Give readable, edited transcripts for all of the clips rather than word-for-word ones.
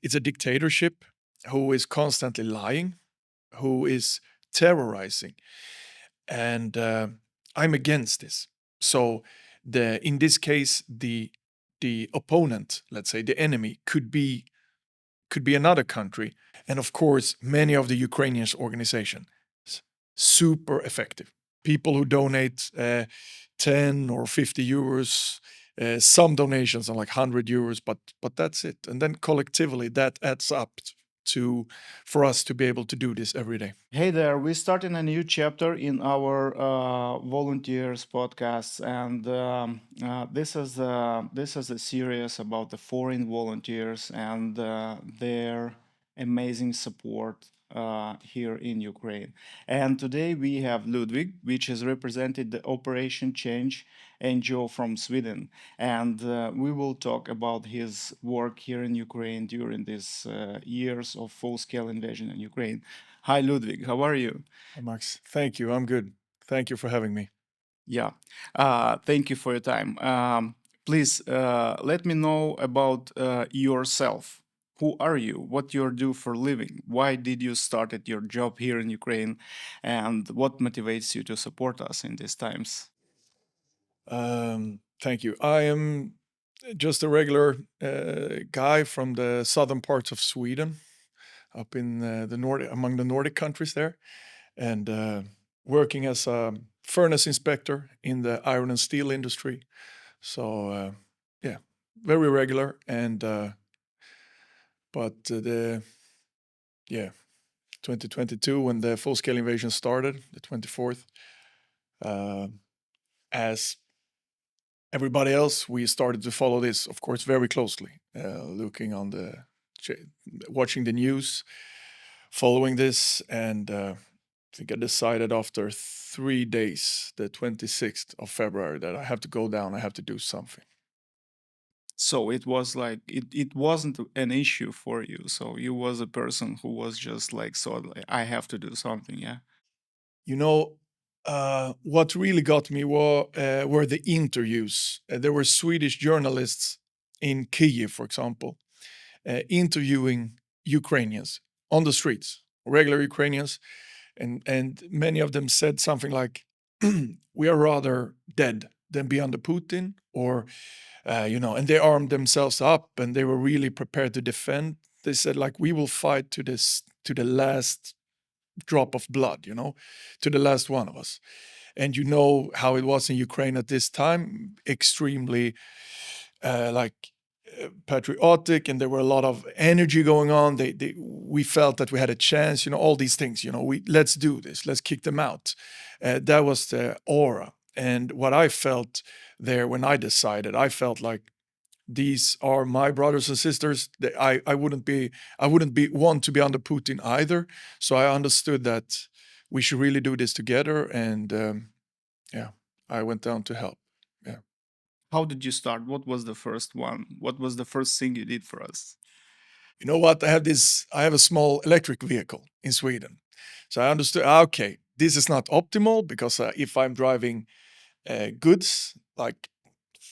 it's a dictatorship who is constantly lying, who is terrorizing, and I'm against this. So in this case, the opponent, let's say the enemy, could be another country, and of course, many of the Ukrainian organizations super effective. People who donate 10 or 50 euros. Some donations are like 100 euros, but that's it. And then collectively, that adds up for us to be able to do this every day. Hey there, we're starting a new chapter in our volunteers podcast, and this is a series about the foreign volunteers and their amazing support here in Ukraine. And today we have Ludvig, which has represented the Operation Change NGO from Sweden, and we will talk about his work here in Ukraine during these years of full-scale invasion in Ukraine. Hi, Ludwig. How are you? Hi, Max. Thank you. I'm good. Thank you for having me. Yeah. Thank you for your time. Please let me know about yourself. Who are you? What you do for living? Why did you started your job here in Ukraine? And what motivates you to support us in these times? Thank you. I am just a regular guy from the southern parts of Sweden, up in the Nordic, among the Nordic countries there, and working as a furnace inspector in the iron and steel industry. So yeah, very regular. And but the yeah, 2022 when the full scale invasion started, the 24th, uh, as everybody else, we started to follow this, of course, very closely, looking on watching the news, following this, and I think I decided after 3 days, the 26th of February, that I have to go down. I have to do something. So it was like it wasn't an issue for you. So you was a person who was just like, so like, I have to do something. Yeah. You know, what really got me were the interviews. There were Swedish journalists in Kyiv, for example, interviewing Ukrainians on the streets, regular Ukrainians, and many of them said something like, "We are rather dead than be under Putin," or and they armed themselves up and they were really prepared to defend. They said, like, "We will fight to the last drop of blood, to the last one of us." And you know how it was in Ukraine at this time, extremely like patriotic, and there were a lot of energy going on. We felt that we had a chance, all these things. Let's do this, let's kick them out. That was the aura, and what I felt there when I decided, I felt like these are my brothers and sisters. I wouldn't be want to be under Putin either. So I understood that we should really do this together, and yeah, I went down to help. Yeah. How did you start? What was the first one? What was the first thing you did for us? You know what? I have a small electric vehicle in Sweden. So I understood, okay, this is not optimal because if I'm driving goods like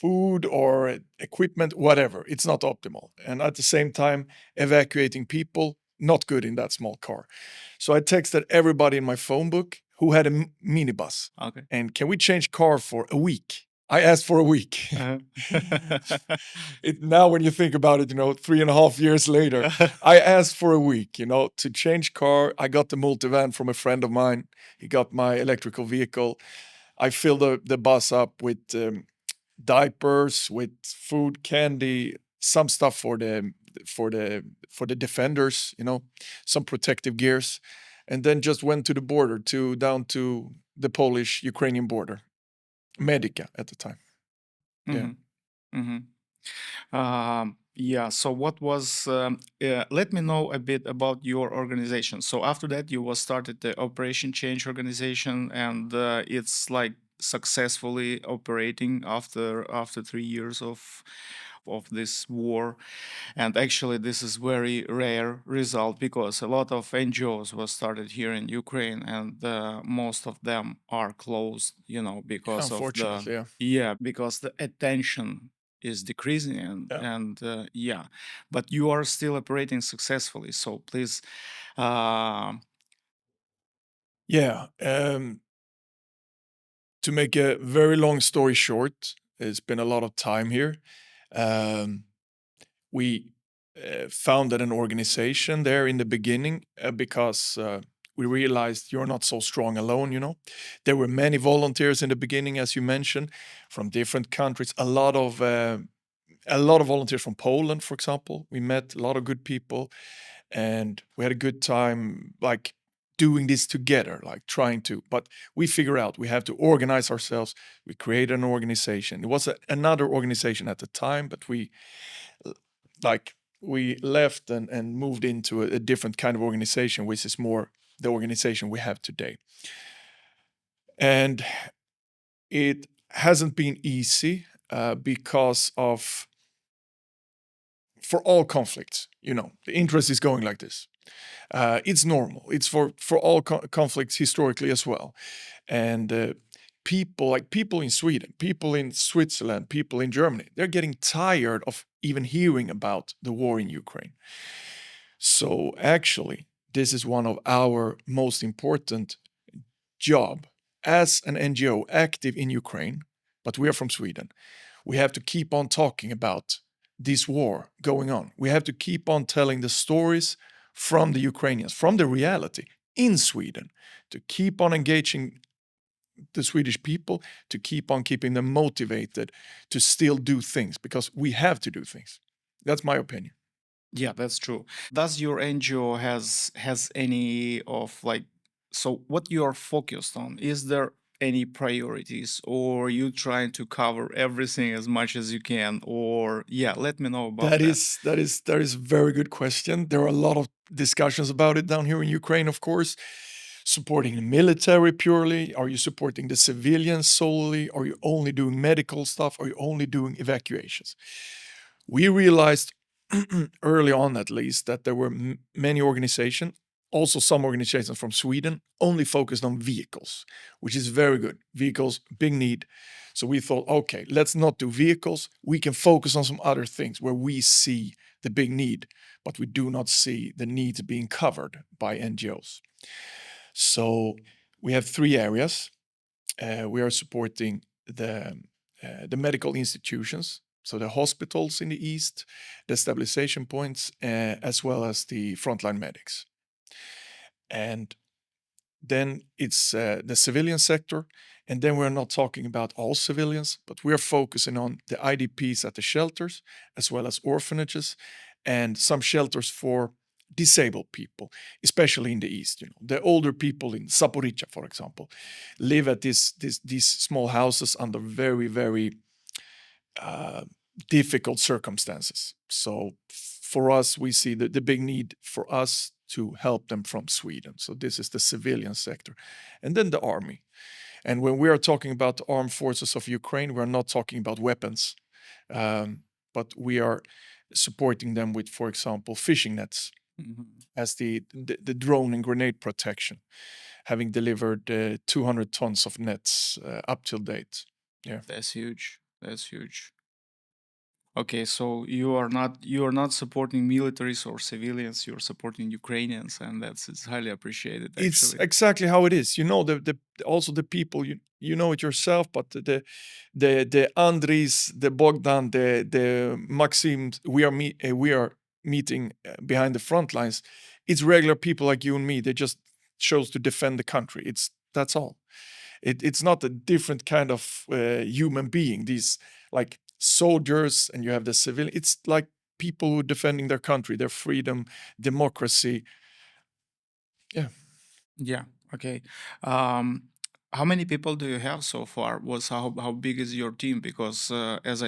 food or equipment, whatever, it's not optimal. And at the same time, evacuating people, not good in that small car. So I texted everybody in my phone book who had a minibus. Okay. And can we change car for a week? I asked for a week. Uh-huh. Now, when you think about it, 3.5 years later, I asked for a week, to change car. I got the multivan from a friend of mine. He got my electrical vehicle. I filled the bus up with diapers, with food, candy, some stuff for the defenders, some protective gears, and then just went to the border down to the Polish-Ukrainian border, Medica at the time. Yeah. Mhm. Mhm. Yeah. So what was? Let me know a bit about your organization. So after that, you was started the Operation Change organization, and it's like successfully operating after 3 years of this war. And actually, this is very rare result because a lot of NGOs was started here in Ukraine, and most of them are closed. Because of the Unfortunately, yeah. because the attention is decreasing, and Yeah. yeah, but you are still operating successfully. So please, uh, Yeah. To make a very long story short, it's been a lot of time here. Um, we founded an organization there in the beginning because we realized you're not so strong alone. There were many volunteers in the beginning, as you mentioned, from different countries. A lot of volunteers from Poland, for example. We met a lot of good people, and we had a good time, like doing this together, like trying to. But we figure out we have to organize ourselves. We create an organization. It was another organization at the time, but like we left and moved into a different kind of organization, which is more the organization we have today. And it hasn't been easy because of for all conflicts, the interest is going like this. It's normal. It's for all conflicts historically as well. And people in Sweden, people in Switzerland, people in Germany, they're getting tired of even hearing about the war in Ukraine. So actually, this is one of our most important job as an NGO active in Ukraine, but we are from Sweden. We have to keep on talking about this war going on. We have to keep on telling the stories from the Ukrainians, from the reality in Sweden, to keep on engaging the Swedish people, to keep on keeping them motivated to still do things, because we have to do things. That's my opinion. yeah, that's true. Does your NGO has any of like, so what you are focused on? Is there any priorities, or you trying to cover everything as much as you can? Or yeah, let me know about That that. is a very good question. There are a lot of discussions about it down here in Ukraine, of course. Supporting the military purely? Are you supporting the civilians solely? Are you only doing medical stuff? Are you only doing evacuations? We realized early on, at least, that there were many organizations, also some organizations from Sweden, only focused on vehicles, which is very good. Vehicles, big need. So we thought, okay, let's not do vehicles. We can focus on some other things where we see the big need, but we do not see the needs being covered by NGOs. So we have three areas. We are supporting the medical institutions, so the hospitals in the east, the stabilization points, as well as the frontline medics. And then it's the civilian sector. And then we're not talking about all civilians, but we're focusing on the IDPs at the shelters, as well as orphanages, and some shelters for disabled people, especially in the east. The older people in Zaporizhia, for example, live at these small houses under very, very uh, difficult circumstances. So for us, we see the big need for us to help them from Sweden. So this is the civilian sector. And then the army. And when we are talking about the armed forces of Ukraine, we're not talking about weapons, but we are supporting them with, for example, fishing nets Mhm. as the drone and grenade protection, having delivered 200 tons of nets up till date. Yeah. That's huge. That's huge. Okay, so you are not supporting militaries or civilians. You're supporting Ukrainians, and that's it's highly appreciated, It's actually. exactly how it is. The also the people, you know it yourself, but the Andris, the Bogdan, the Maxim we are meeting behind the front lines. It's regular people like you and me. They just chose to defend the country. That's all. It's not a different kind of human being. These like soldiers, and you have the civilian. It's like people who are defending their country, their freedom, democracy. Yeah. Yeah. Okay. Um, how many people do you have so far? How big is your team? Because as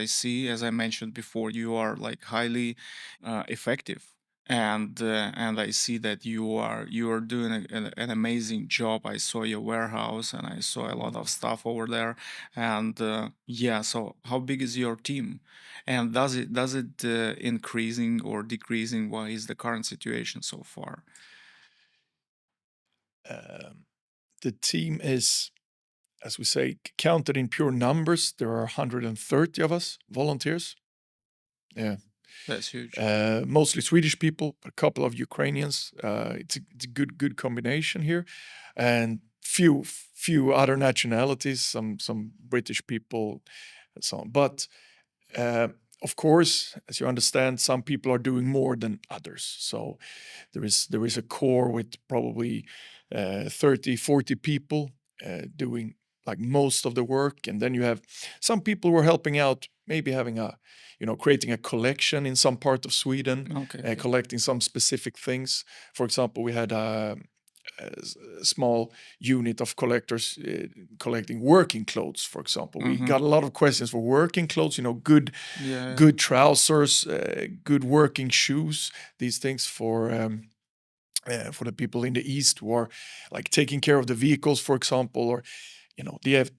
I mentioned before, you are like highly effective, and I see that you are doing an amazing job. I saw your warehouse, and I saw a lot of stuff over there, and yeah. So how big is your team? And does it increasing or decreasing? What is the current situation so far? Um, the team is, as we say, counted in pure numbers. There are 130 of us volunteers Yeah. That's huge. Mostly Swedish people, a couple of Ukrainians. It's a good combination here, and few other nationalities, some British people, and so on. But uh, of course, as you understand, some people are doing more than others. So there is a core with probably 30, 40 people doing like most of the work, and then you have some people who are helping out, maybe having a, creating a collection in some part of Sweden, Okay. collecting some specific things. For example, we had a small unit of collectors collecting working clothes. For example, we Mm-hmm. got a lot of questions for working clothes. Good Yeah. good trousers, good working shoes. These things for the people in the east who are like taking care of the vehicles, for example, or they have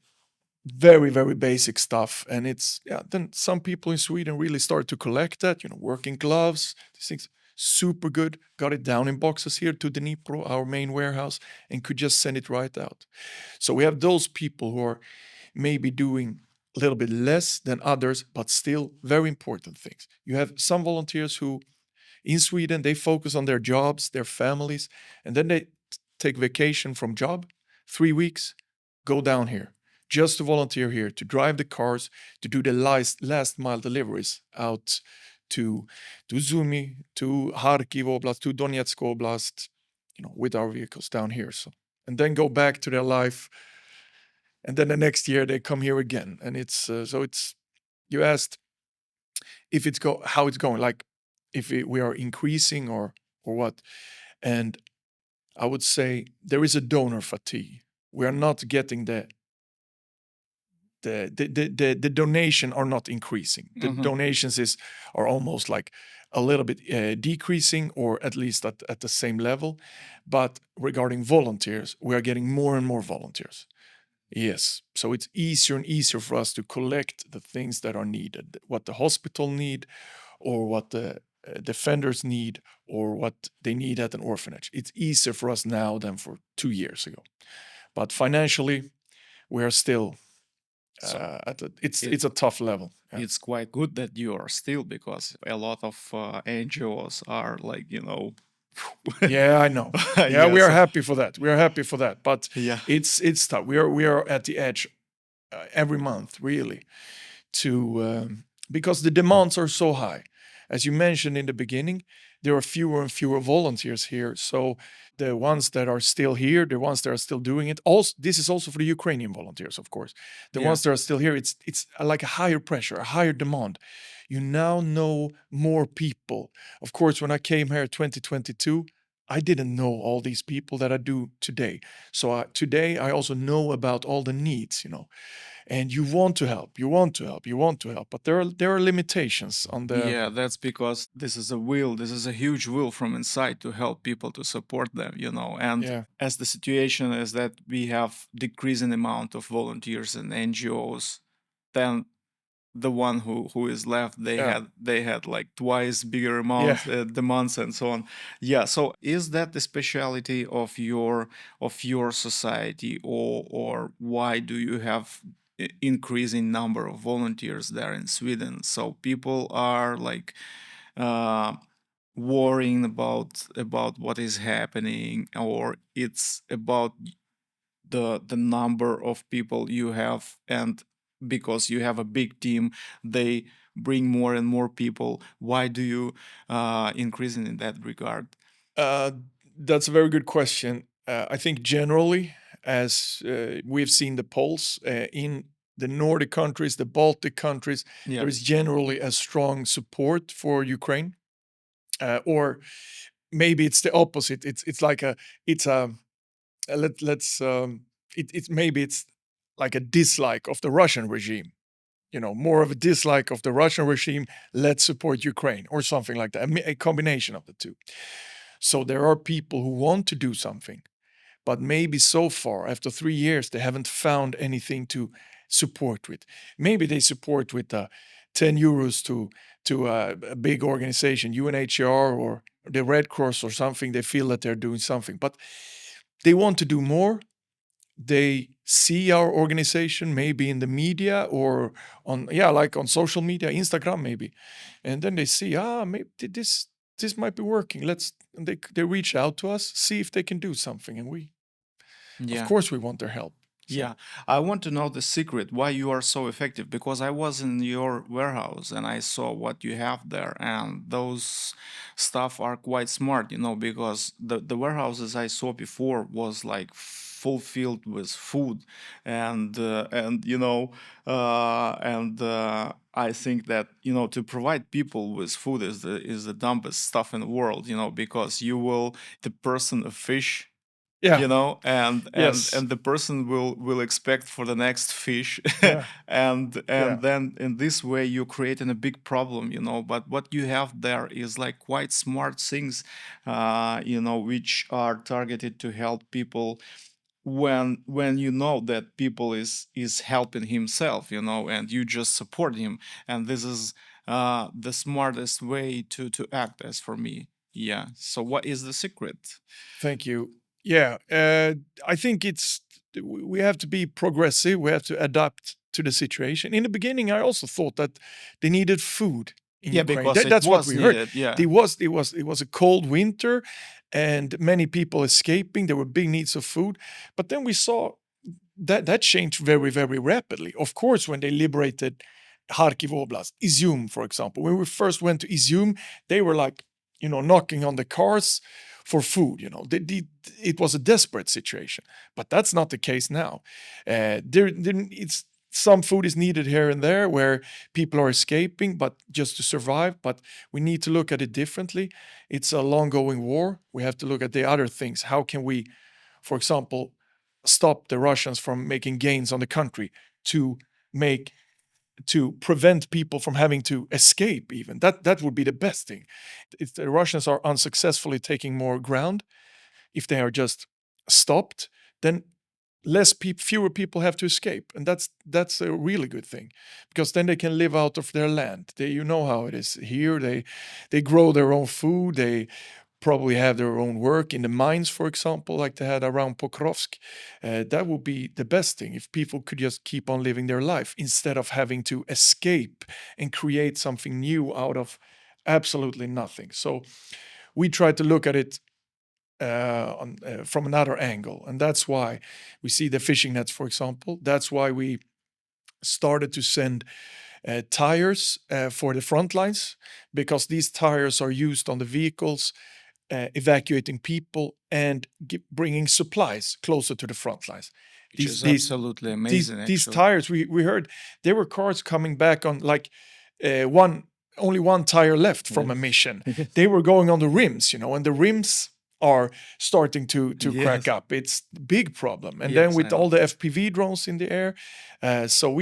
very very basic stuff, and it's yeah. Then some people in Sweden really started to collect that, working gloves, these things. Super good. Got it down in boxes here to Dnipro, our main warehouse, and could just send it right out. So we have those people who are maybe doing a little bit less than others, but still very important things. You have some volunteers who in Sweden, they focus on their jobs, their families, and then they take vacation from job, 3 weeks, go down here, just to volunteer here, to drive the cars, to do the last mile deliveries out to Zumi, to Kharkiv Oblast, to Donetsk Oblast, with our vehicles down here. So, and then go back to their life, and then the next year they come here again, and it's. You asked if it's how it's going, like if we are increasing or what. And I would say there is a donor fatigue. We are not getting the donation are not increasing. The Mm-hmm. donations are almost like a little bit decreasing, or at least at the same level. But regarding volunteers, we are getting more and more volunteers. Yes. So it's easier and easier for us to collect the things that are needed, what the hospital need, or what the defenders need, or what they need at an orphanage. It's easier for us now than for 2 years ago. But financially, we are still So it it's a tough level. Yeah. it's quite good that you are still, because a lot of NGOs are like, Yeah, I know. Yeah, yeah. we are So happy for that. We are happy for that. But yeah. it's tough. We are at the edge every month, really, to because the demands are so high. As you mentioned in the beginning, there are fewer and fewer volunteers here. So the ones that are still here, the ones that are still doing it, also this is also for the Ukrainian volunteers, of course. The Yeah. ones that are still here, it's like a higher pressure, a higher demand. You now know more people. Of course, when I came here 2022, I didn't know all these people that I do today. So today I also know about all the needs, and you want to help, you want to help, you want to help, but there are limitations on the. Yeah, that's because this is a will, this is a huge will from inside to help people, to support them, And Yeah, as the situation is that we have decreasing amount of volunteers and NGOs, then the one who is left, they yeah, had like twice bigger yeah. amounts demands and so on. Yeah, so is that the speciality of your society, or why do you have increasing number of volunteers there in Sweden? So people are like uh worrying about what is happening, or it's about the number of people you have, and because you have a big team, they bring more and more people. Why do you increase in that regard? uh, that's a very good question. I think generally, as we've seen the polls in the Nordic countries, the Baltic countries, Yeah. there is generally a strong support for Ukraine, or maybe it's the opposite. It's like it's a let's it's maybe it's like a dislike of the Russian regime, more of a dislike of the Russian regime. Let's support Ukraine or something like that. A combination of the two. So there are people who want to do something, but maybe so far after 3 years they haven't found anything to support with. Maybe they support with 10 euros to a big organization, UNHCR or the Red Cross or something. They feel that they're doing something, but they want to do more. They see our organization maybe in the media or on, yeah, like on social media, Instagram maybe, and then they see, maybe this might be working. And they reach out to us, see if they can do something, and we, of Yeah. course, we want their help. So Yeah, I want to know the secret why you are so effective, because I was in your warehouse and I saw what you have there, and those stuff are quite smart, because the warehouses I saw before was like fulfilled with food, and I think that to provide people with food is the dumbest stuff in the world, because you will the person a fish, yeah, and yes, and the person will expect for the next fish, yeah, and yeah. then in this way you creating a big problem, but what you have there is like quite smart things, which are targeted to help people when you know that people is helping himself, and you just support him, and this is the smartest way to act, as for me. Yeah, so what is the secret? Thank you. Yeah, I think we have to be progressive. We have to adapt to the situation. In the beginning, I also thought that they needed food in Yeah, Ukraine. because it That's what was we heard. needed. Yeah. It was a cold winter, and many people escaping. There were big needs of food, but then we saw that changed very, very rapidly. Of course, when they liberated Kharkiv Oblast, Izium, for example, when we first went to Izium, they were like, knocking on the cars for food. It was a desperate situation, but that's not the case now. It's some food is needed here and there where people are escaping, but just to survive. But we need to look at it differently. It's a long-going war. We have to look at the other things. How can we, for example, stop the Russians from making gains on the country to make to prevent people from having to escape? Even that would be the best thing. If the Russians are unsuccessfully taking more ground, if they are just stopped, then fewer people have to escape, and that's a really good thing, because then they can live out of their land. You know how it is here. They grow their own food. They probably have their own work in the mines, for example, like they had around Pokrovsk. That would be the best thing, if people could just keep on living their life instead of having to escape and create something new out of absolutely nothing. So we try to look at it from another angle, and that's why we see the fishing nets, for example. That's why we started to send tires for the front lines, because these tires are used on the vehicles evacuating people and bringing supplies closer to the front lines. Which These is these absolutely these amazing, these actually. tires, we heard there were cars coming back on like one only one tire left from a Yes. mission. Yes. They were going on the rims, and the rims are starting to crack Yes. up. It's a big problem. And then Yes, with I know. all the FPV drones in the air, so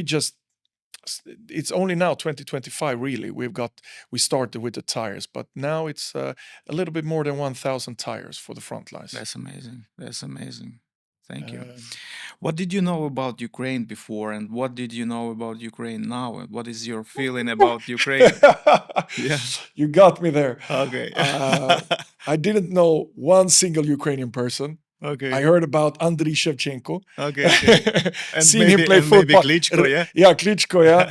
it's only now 2025 really we started with the tires, but now it's a little bit more than 1,000 tires for the front lines. That's amazing. That's amazing. Thank you. Um, What did you know about Ukraine before, and what did you know about Ukraine now? And what is your feeling about Ukraine? Yeah. you got me there. Okay. uh, I didn't know one single Ukrainian person. I Okay. heard about Andriy Shevchenko, Okay. Okay. And seen him maybe play and maybe football. Klitschko, yeah. Yeah, Klitschko, yeah.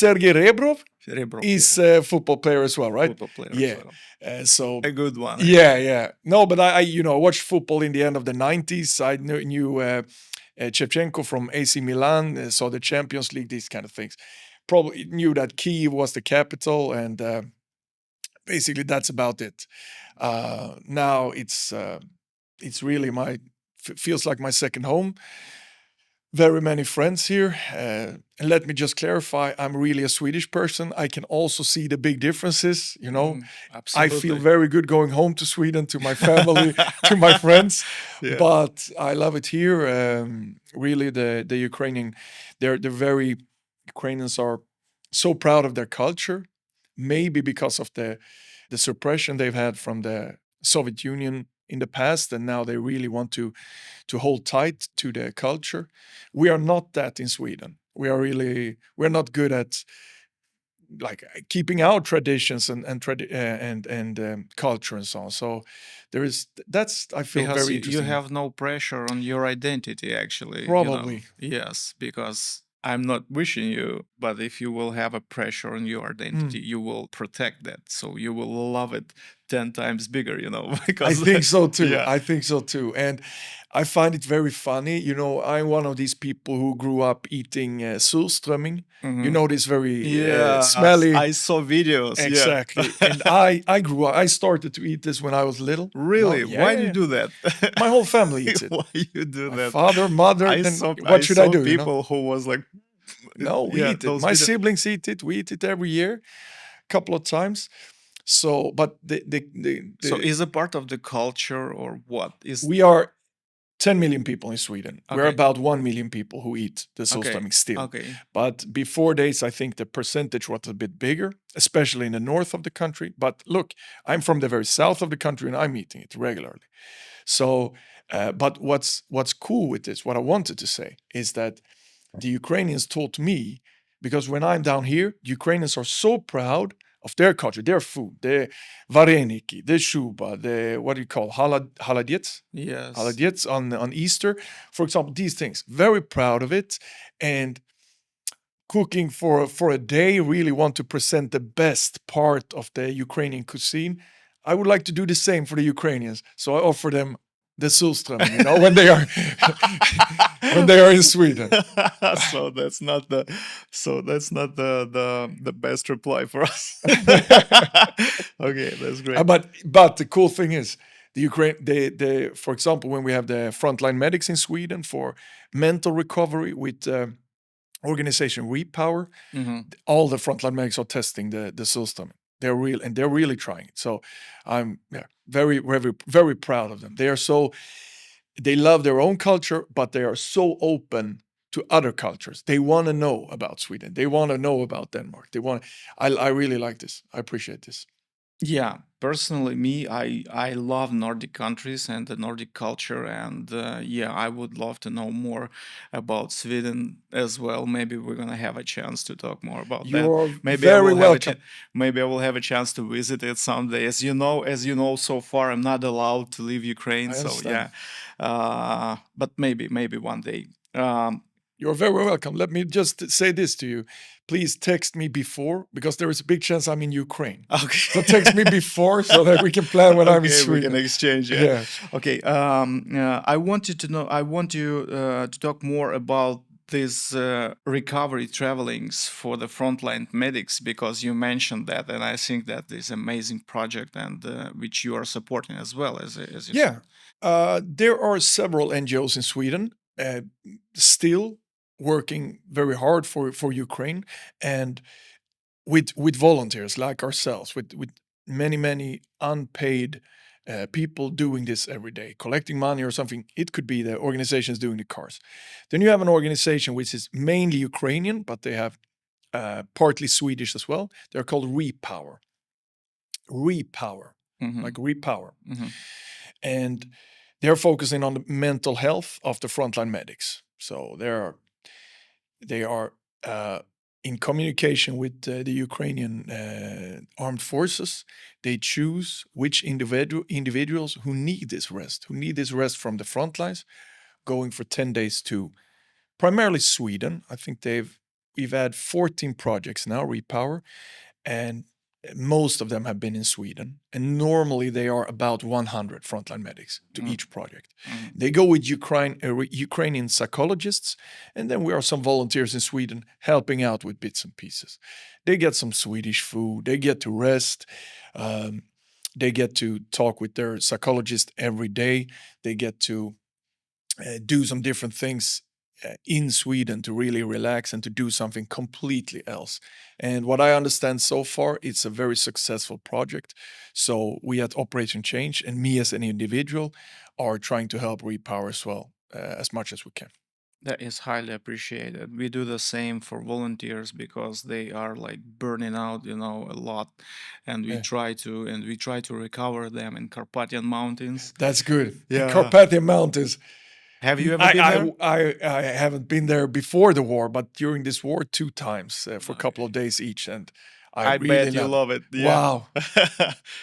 Sergei Rebrov Rebrov, is yeah. a football player as well, right? Football player as Yeah. well. So A good one, yeah, actually. yeah. No, but I watched football in the end of the 90s. I knew Shevchenko from AC Milan, saw the Champions League, these kind of things. Probably knew that Kyiv was the capital, and basically that's about it. Now it's really feels like my second home. Very many friends here. And let me just clarify, I'm really a Swedish person. I can also see the big differences. I feel Absolutely. very good going home to Sweden, to my family, to my friends, Yeah. but I love it here. Really, the Ukrainian, they're very Ukrainians are so proud of their culture, maybe because of the suppression they've had from the Soviet Union in the past, and now they really want to hold tight to their culture. We are not that in Sweden. We're not good at like keeping our traditions and culture and so on. So that's I feel Because very you interesting. have no pressure on your identity, actually, Probably. Yes, because I'm not wishing you, but if you will have a pressure on your identity, you will protect that. So you will love it 10 times bigger, I because, think so too. yeah. I think so too. And I find it very funny. I'm one of these people who grew up eating surströmming. This very Yes, smelly. I saw videos. Yeah. Exactly. And I started to eat this when I was little. No, Really? yeah, Why yeah, do you yeah. do that? My whole family eats it. Why you do My that? father, mother, then I what should I saw do? people who was like, No, we yeah, eat it. those My videos. siblings eat it. We eat it every year, a couple of times. So, but So is it part of the culture or what? we are 10 million people in Sweden. We're Okay. about 1 million people who eat the Okay. solstoming still. Okay. But before days, I think the percentage was a bit bigger, especially in the north of the country. But look, I'm from the very south of the country and I'm eating it regularly. So, but what's cool with this, what I wanted to say is that the Ukrainians taught me, because when I'm down here, the Ukrainians are so proud of their culture, their food, the vareniki, the shuba, the what do you call haladiets? Yes. Haladiets on Easter, for example, these things. Very proud of it, and cooking for a day. Really want to present the best part of the Ukrainian cuisine. I would like to do the same for the Ukrainians, so I offer them the surströmming, when they are when they are in Sweden. So that's not the best reply for us. Okay, that's great. But the cool thing is the Ukraine the for example, when we have the frontline medics in Sweden for mental recovery with organization Repower, all the frontline medics are testing the system. They're really trying it. So I'm very very very proud of them. They love their own culture, but they are so open to other cultures. They want to know about Sweden. They want to know about Denmark. I really like this. I appreciate this. Yeah, personally, I love Nordic countries and the Nordic culture, and yeah, I would love to know more about Sweden as well. Maybe we're gonna have a chance to talk more about that. You're Maybe I very will have welcome. maybe I will have a chance to visit it someday. As you know, so far I'm not allowed to leave Ukraine, I so understand. yeah, but maybe one day. Um, You're very welcome. Let me just say this to you. Please text me before, because there is a big chance I'm in Ukraine. okay. So text me before so that we can plan when I'm in Okay, we can Sweden. exchange. Yeah. Yeah. Okay. I want you to know. I want you to talk more about these recovery travelings for the frontline medics, because you mentioned that, and I think that is an amazing project, and which you are supporting as well as you Yeah. said. There are several NGOs in Sweden still working very hard for Ukraine, and with volunteers like ourselves, with many unpaid people doing this every day, collecting money or something. It could be the organizations doing the cars. Then you have an organization which is mainly Ukrainian, but they have partly Swedish as well. They're called Repower. Repower, like Repower, and they're focusing on the mental health of the frontline medics. So they are in communication with the Ukrainian armed forces. They choose which individuals who need this rest from the front lines, going for 10 days to primarily Sweden. I think we've had 14 projects now, Repower, and most of them have been in Sweden. And normally they are about 100 frontline medics to each project. They go with Ukrainian psychologists, and then we are some volunteers in Sweden helping out with bits and pieces. They get some Swedish food, they get to rest, they get to talk with their psychologist every day, they get to do some different things in Sweden to really relax and to do something completely else. And what I understand so far, it's a very successful project. So we at Operation Change and me as an individual are trying to help Repower as well, as much as we can. That is highly appreciated. We do the same for volunteers because they are like burning out, a lot, and we Yeah. try to recover them in Carpathian Mountains. That's good. Yeah. Carpathian Mountains. Have you ever been there? I haven't been there before the war, but during this war 2 times for a couple of days each, and I I really bet you love it. love it. Yeah, Wow.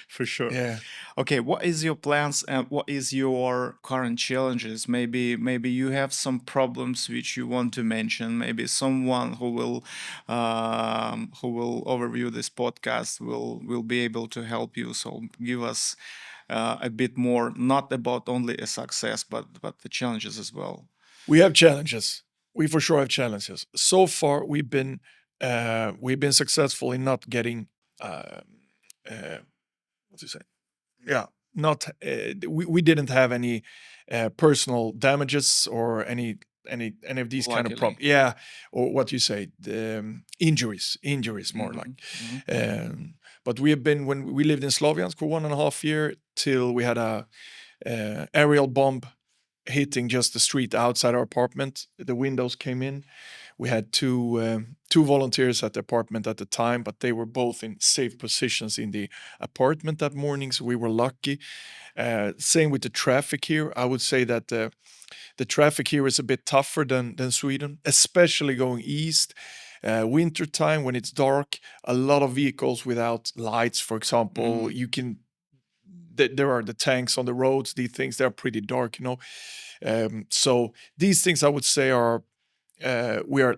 for sure. Yeah. Okay, what is your plans and what is your current challenges? Maybe you have some problems which you want to mention. Maybe someone who will overview this podcast will be able to help you. So give us a bit more, not about only a success, but the challenges as well. We have challenges. We for sure have challenges. So far, we've been successful in not getting uh, uh, what to say. Yeah, not we didn't have any personal damages or any of these kind of Luckily. problems. Yeah, or what you say, the, injuries more like. Hmm. Hmm. Um, but we have been when we lived in Sloviansk for 1.5 year till we had a aerial bomb hitting just the street outside our apartment. The windows came in. We had two volunteers at the apartment at the time, but they were both in safe positions in the apartment that morning, so we were lucky. Same with the traffic here. I would say that the traffic here is a bit tougher than Sweden, especially going east. Winter time when it's dark, a lot of vehicles without lights. For example, Hmm. you can there are the tanks on the roads. These things they're pretty dark, you know. So these things I would say are we are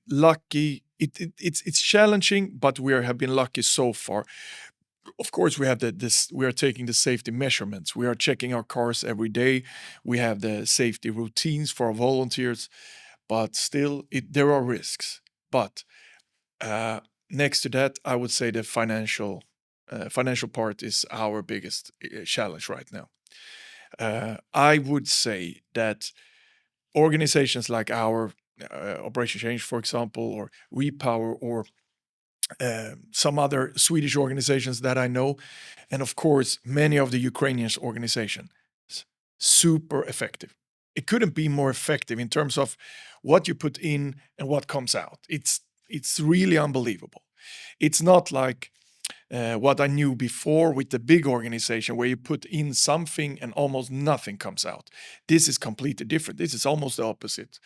lucky. It's challenging, but have been lucky so far. Of course, we have this. We are taking the safety measurements. We are checking our cars every day. We have the safety routines for our volunteers, but still, there are risks. But uh, next to that, I would say the financial part is our biggest challenge right now. I would say that organizations like our Operation Change, for example, or Repower, or some other Swedish organizations that I know, and of course, many of the Ukrainian organizations, super effective. It couldn't be more effective in terms of what you put in and what comes out. It's really unbelievable. It's not like what I knew before with the big organization where you put in something and almost nothing comes out. This is completely different. This is almost the opposite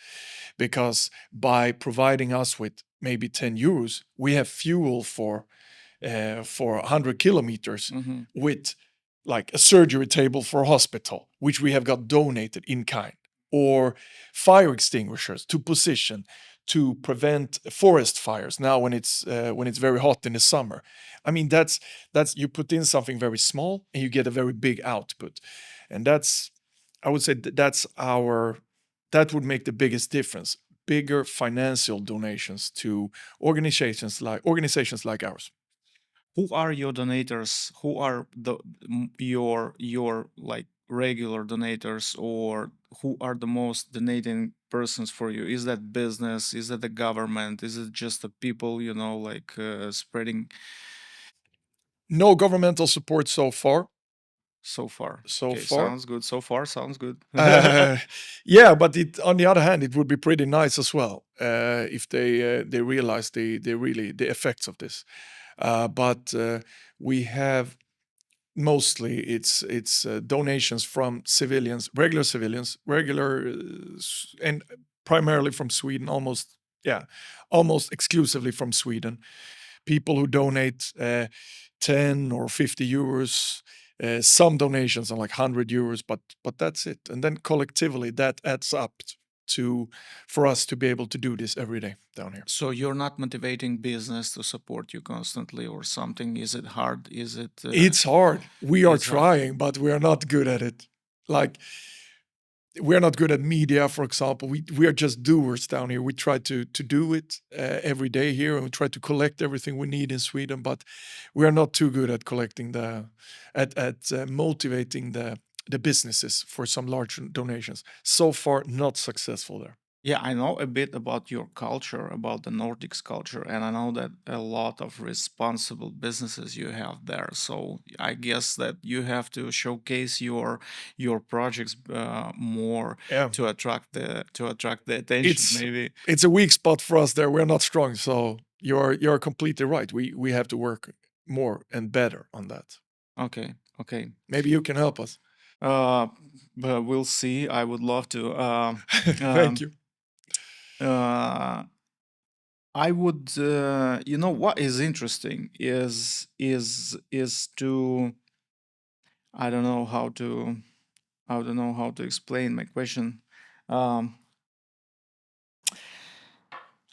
because by providing us with maybe 10 euros, we have fuel for 100 kilometers Hmm. with like a surgery table for a hospital, which we have got donated in kind, or fire extinguishers to position to prevent forest fires now when it's very hot in the summer. I mean that's you put in something very small and you get a very big output, and that's I would say that would make the biggest difference. Bigger financial donations to organizations like ours. Who are your donators? Who are your like regular donators, or who are the most donating persons for you? Is that business? Is that the government? Is it just the people? Like spreading No governmental support so far. so far. So Okay, far. sounds good. So far, sounds good. Uh, yeah, but on the other hand, it would be pretty nice as well if they realize the effects of this. But we have mostly it's donations from civilians, regular, and primarily from Sweden. Almost exclusively from Sweden. People who donate 10 or 50 euros. Some donations are like 100 euros, but that's it. And then collectively, that adds up to for us to be able to do this every day down here. So you're not motivating business to support you constantly or something? Is it hard? Is it It's hard. We are it's hard? trying, but we are not good at it. Like we are not good at media, for example. We are just doers down here. We try to do it every day here, and we try to collect everything we need in Sweden. But we are not too good at collecting at motivating the businesses for some large donations. So far, not successful there. Yeah, I know a bit about your culture, about the Nordics culture, and I know that a lot of responsible businesses you have there. So I guess that you have to showcase your projects more Yeah, to attract the attention. it's Maybe. it's a weak spot for us there. We're not strong. So you're completely right. We have to work more and better on that. Okay, okay. Maybe you can help us. Uh, but we'll see. I would love to. Thank Um, you. uh, I would, what is interesting is to, I don't know how to explain my question. Um,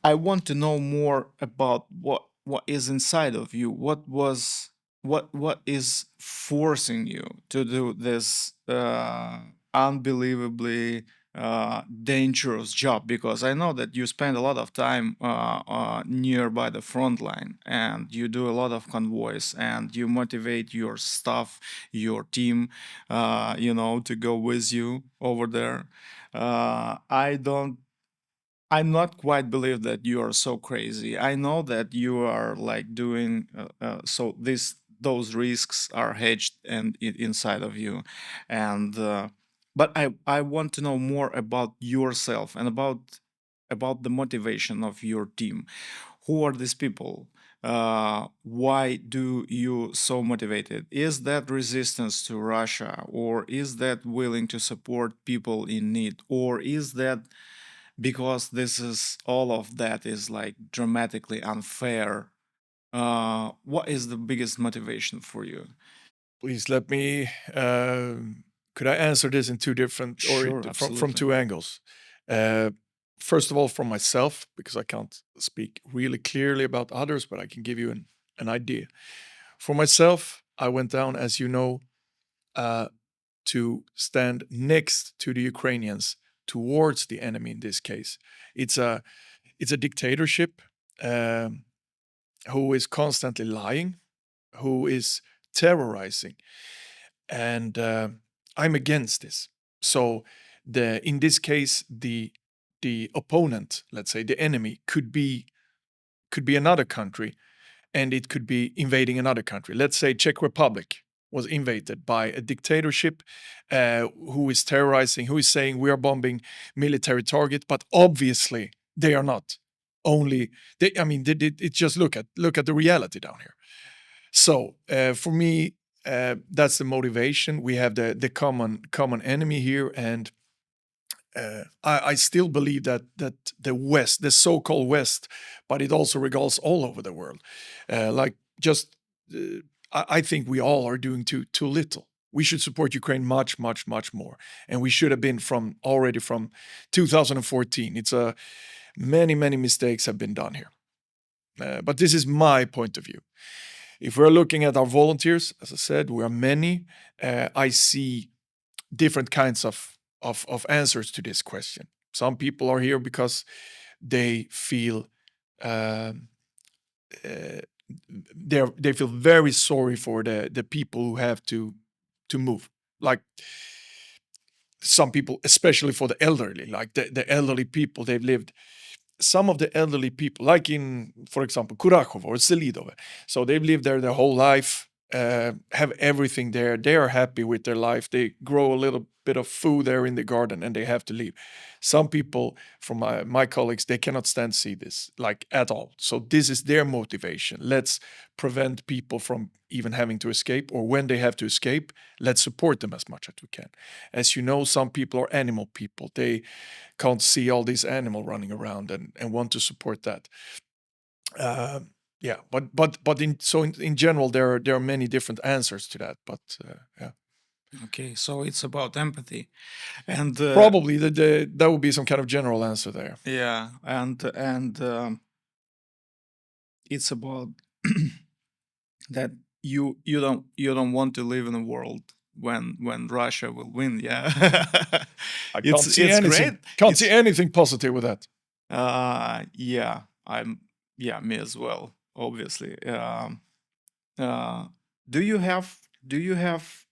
I want to know more about what is inside of you. What is forcing you to do this unbelievably dangerous job? Because I know that you spend a lot of time nearby the front line, and you do a lot of convoys, and you motivate your staff, your team, to go with you over there. I don't I'm not quite believe that you are so crazy. I know that you are like doing so. This Those risks are hedged and inside of you, and but I want to know more about yourself and about the motivation of your team. Who are these people? Why do you so motivated? Is that resistance to Russia, or is that willing to support people in need, or is that because this is all of that is like dramatically unfair? What is the biggest motivation for you? Please let me. Could I answer this in two different or Sure, from absolutely. two angles? Uh, First of all, from myself, because I can't speak really clearly about others, but I can give you an idea. For myself, I went down, as you know, uh, to stand next to the Ukrainians towards the enemy. In this case, it's a it's a dictatorship um, who is constantly lying, who is terrorizing, and I'm against this. So the in this case, the opponent, let's say the enemy, could be another country, and it could be invading another country. Let's say Czech Republic was invaded by a dictatorship who is terrorizing, who is saying we are bombing military target, but obviously they are not. Only they, I mean, it's just look at the reality down here. So for me, that's the motivation. We have the common enemy here, and I still believe that the West, the so-called West, but it also regards all over the world. Like just, I think we all are doing too little. We should support Ukraine much, much, much more, and we should have been from already from 2014. It's a many mistakes have been done here. But this is my point of view. If we're looking at our volunteers, as I said, we are many. I see different kinds of answers to this question. Some people are here because they feel um, uh, they feel very sorry for the people who have to move. Like some people, especially for the elderly, like the elderly people, they've lived some of the elderly people, like in, for example, Kurakhov or Selidove, so they've lived there their whole life, have everything there. They are happy with their life. They grow a little bit of food there in the garden, and they have to leave. Some people from my colleagues, they cannot stand see this like at all. So this is their motivation. Let's prevent people from even having to escape, or when they have to escape, let's support them as much as we can. As you know, some people are animal people. They can't see all these animal running around and want to support that. Yeah, but in general, there are many different answers to that. But yeah, Okay, so it's about empathy, and probably that would be some kind of general answer there. yeah, and it's about that you don't want to live in a world when Russia will win. Yeah, I it's can't see it's great. anything. Can't see It's anything positive with that. yeah, me as well. Obviously. Uh, do you have do you have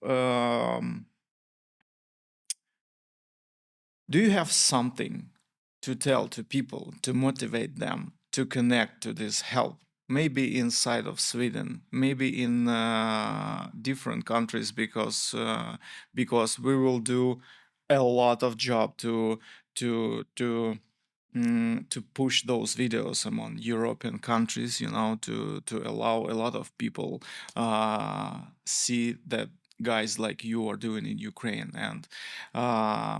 do you have something to tell to people to motivate them to connect to this help? Maybe inside of Sweden, maybe in different countries, because we will do a lot of job to push those videos among European countries, to allow a lot of people see that guys like you are doing in Ukraine, and uh,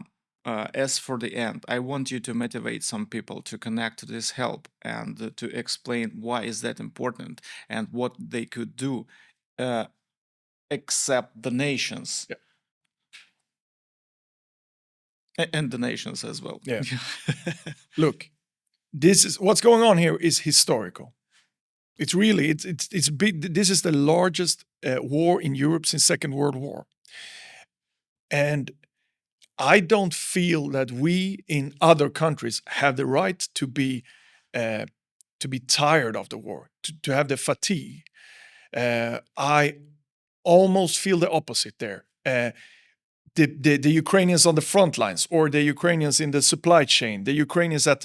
as for the end, I want you to motivate some people to connect to this help and to explain why is that important and what they could do, uh, except the nations. Yeah. And the nations as well. Yeah. Look, this is what's going on here is historical. It's really it's big. This is the largest war in Europe since Second World War, and I don't feel that we in other countries have the right uh, to be tired of the war, to have the fatigue. I almost feel the opposite there. The Ukrainians on the front lines, or the Ukrainians in the supply chain, the Ukrainians at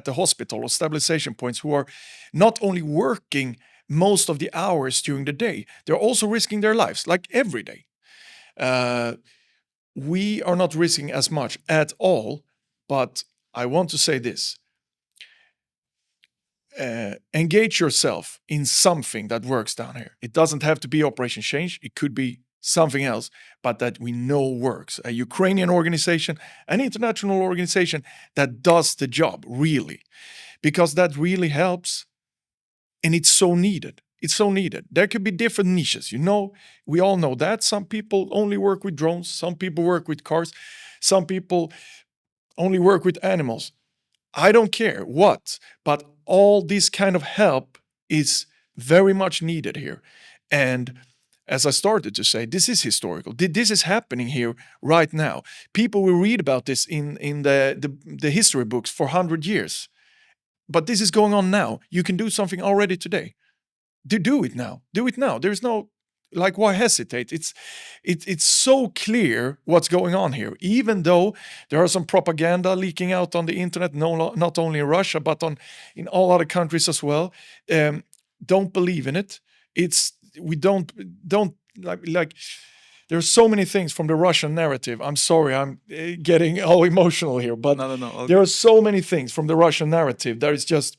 the hospital or stabilization points, who are not only working most of the hours during the day, they're also risking their lives, like every day. We are not risking as much at all, but I want to say this. Engage yourself in something that works down here. It doesn't have to be Operation Change. It could be something else, but that we know works. A Ukrainian organization, an international organization that does the job, really, because that really helps, and it's so needed. It's so needed. There could be different niches. We all know that. Some people only work with drones. Some people work with cars. Some people only work with animals. I don't care what, but all this kind of help is very much needed here. And as I started to say, this is historical. This is happening here right now. People will read about this in the history books for 100 years. But this is going on now. You can do something already today. Do it now. Do it now. There's no, like, why hesitate? It's so clear what's going on here. Even though there are some propaganda leaking out on the internet, not only in Russia but in all other countries as well. Don't believe in it. We don't like. There's so many things from the Russian narrative. I'm sorry, I'm getting all emotional here, but No. Okay. there are so many things from the Russian narrative that is just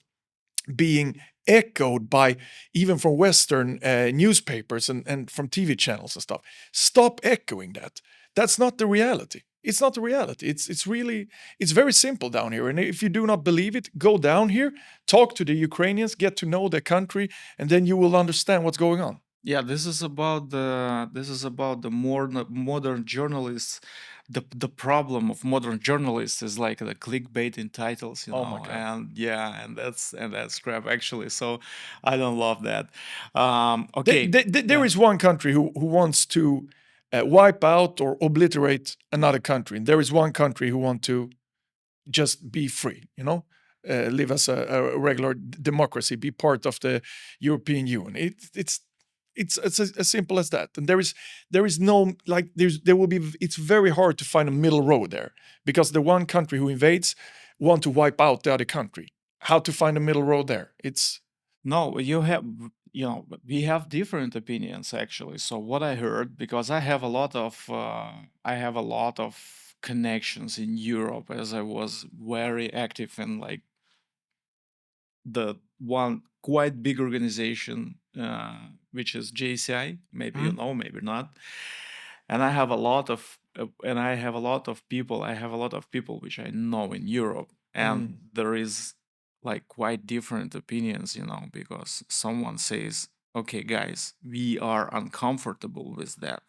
being echoed by, even from Western newspapers and from TV channels and stuff. Stop echoing that. That's not the reality. It's not the reality. It's very simple down here. And if you do not believe it, go down here, talk to the Ukrainians, get to know the country, and then you will understand what's going on. Yeah, this is about the more modern journalists. The problem of modern journalists is like the clickbaiting titles, Oh my God. and yeah, and that's crap actually. So I don't love that. Okay, There is one country who wants to wipe out or obliterate another country. And there is one country who want to just be free, live as a regular democracy, be part of the European Union. It's as simple as that. And there is no, like, there will be, it's very hard to find a middle road there, because the one country who invades want to wipe out the other country. How to find a middle road there? no, we have different opinions actually. So what I heard, because I have a lot of connections in Europe, as I was very active in like the one quite big organization, which is JCI. Maybe you know, maybe not. And I have a lot of people. I have a lot of people which I know in Europe, and there is like quite different opinions, because someone says, "Okay, guys, we are uncomfortable with that.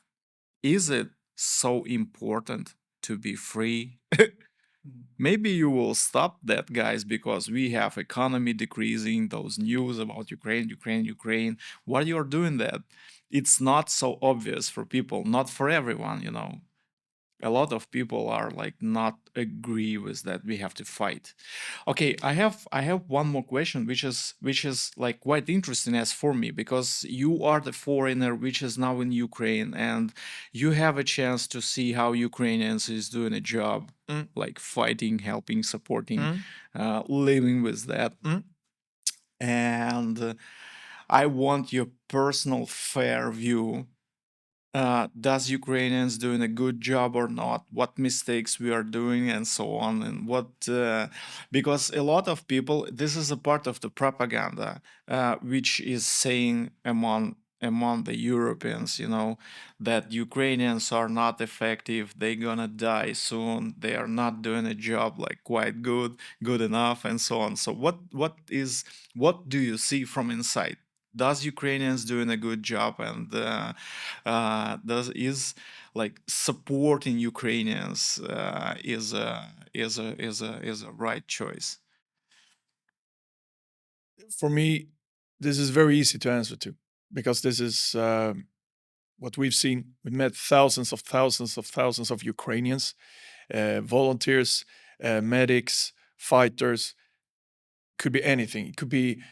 Is it so important to be free?" Maybe you will stop that, guys, because we have economy decreasing, those news about Ukraine. Why you're doing that? It's not so obvious for people, not for everyone, A lot of people are like not agree with that. We have to fight. Okay, I have one more question, which is like quite interesting as for me, because you are the foreigner which is now in Ukraine, and you have a chance to see how Ukrainians is doing a job, like fighting, helping, supporting, living with that. And I want your personal fair view. Does Ukrainians doing a good job or not? What mistakes we are doing, and so on, and what? Because a lot of people, this is a part of the propaganda, which is saying among among the Europeans, that Ukrainians are not effective, they're gonna die soon, they are not doing a job like quite good enough, and so on. So what do you see from inside? Does Ukrainians doing a good job, and does is like supporting Ukrainians is a right choice? For me, this is very easy to answer to, because this is what we've seen. We met thousands of Ukrainians, volunteers, medics, fighters. Could be anything. It could be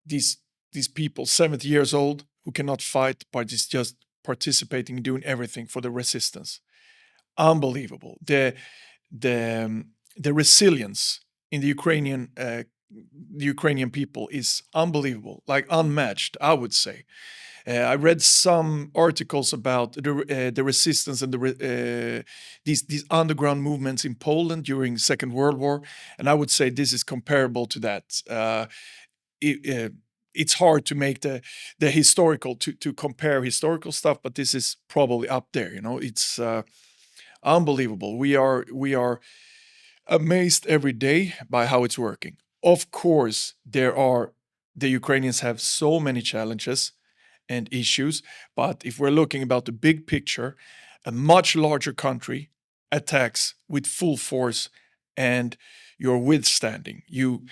these these people, 70 years old, who cannot fight, but is just participating, doing everything for the resistance. Unbelievable. The resilience in the Ukrainian people is unbelievable, like unmatched, I would say. I read some articles about the resistance and these underground movements in Poland during Second World War, and I would say this is comparable to that. It's hard to make the historical to compare historical stuff, but this is probably up there. It's unbelievable. We are amazed every day by how it's working. Of course, the Ukrainians have so many challenges and issues, but if we're looking about the big picture, a much larger country attacks with full force, and you're withstanding. You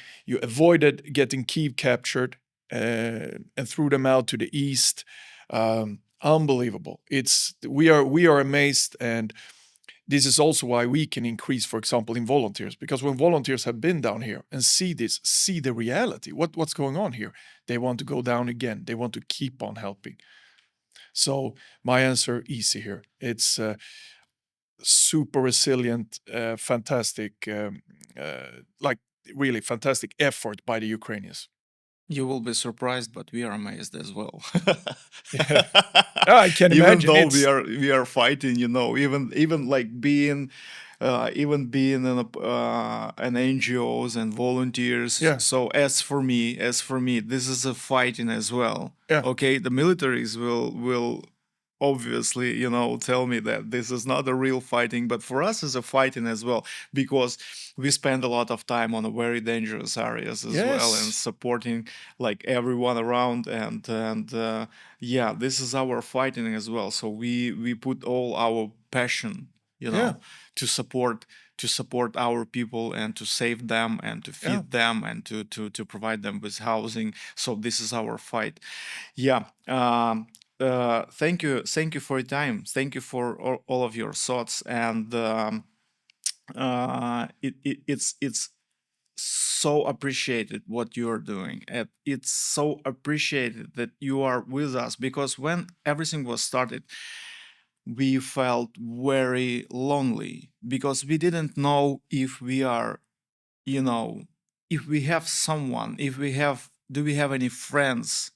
avoided getting Kiev captured, and threw them out to the east. Unbelievable. We are amazed, and this is also why we can increase, for example, in volunteers, because when volunteers have been down here and see the reality, what's going on here, they want to go down again. They want to keep on helping. So my answer, easy here. It's super resilient, fantastic, like really fantastic effort by the Ukrainians. You will be surprised, but we are amazed as well. Yeah, I can Even imagine. though It's we are fighting, even like being an NGOs and volunteers. yeah, So as for me, this is a fighting as well. yeah, Okay, the militaries will obviously tell me that this is not a real fighting, but for us it's a fighting as well, because we spend a lot of time on a very dangerous areas as well, and yes, supporting like everyone around, and yeah, this is our fighting as well. So we put all our passion, yeah, to support our people, and to save them, and to yeah. feed them, and to provide them with housing. So this is our fight. Yeah. Thank you for your time. Thank you for all of your thoughts, and it's so appreciated what you are doing, and it's so appreciated that you are with us, because when everything was started, we felt very lonely, because we didn't know if we are, you know if we have someone, if we have do we have any friends.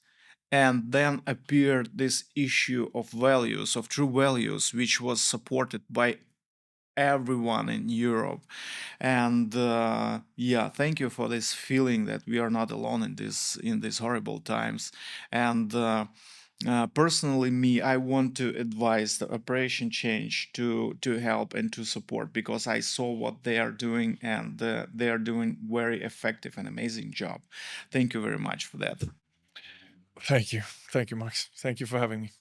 And then appeared this issue of values, of true values, which was supported by everyone in Europe. And yeah, thank you for this feeling that we are not alone in these horrible times. And personally, me, I want to advise the Operation Change to help and to support, because I saw what they are doing, and they are doing very effective and amazing job. Thank you very much for that. Thank you, Max. Thank you for having me.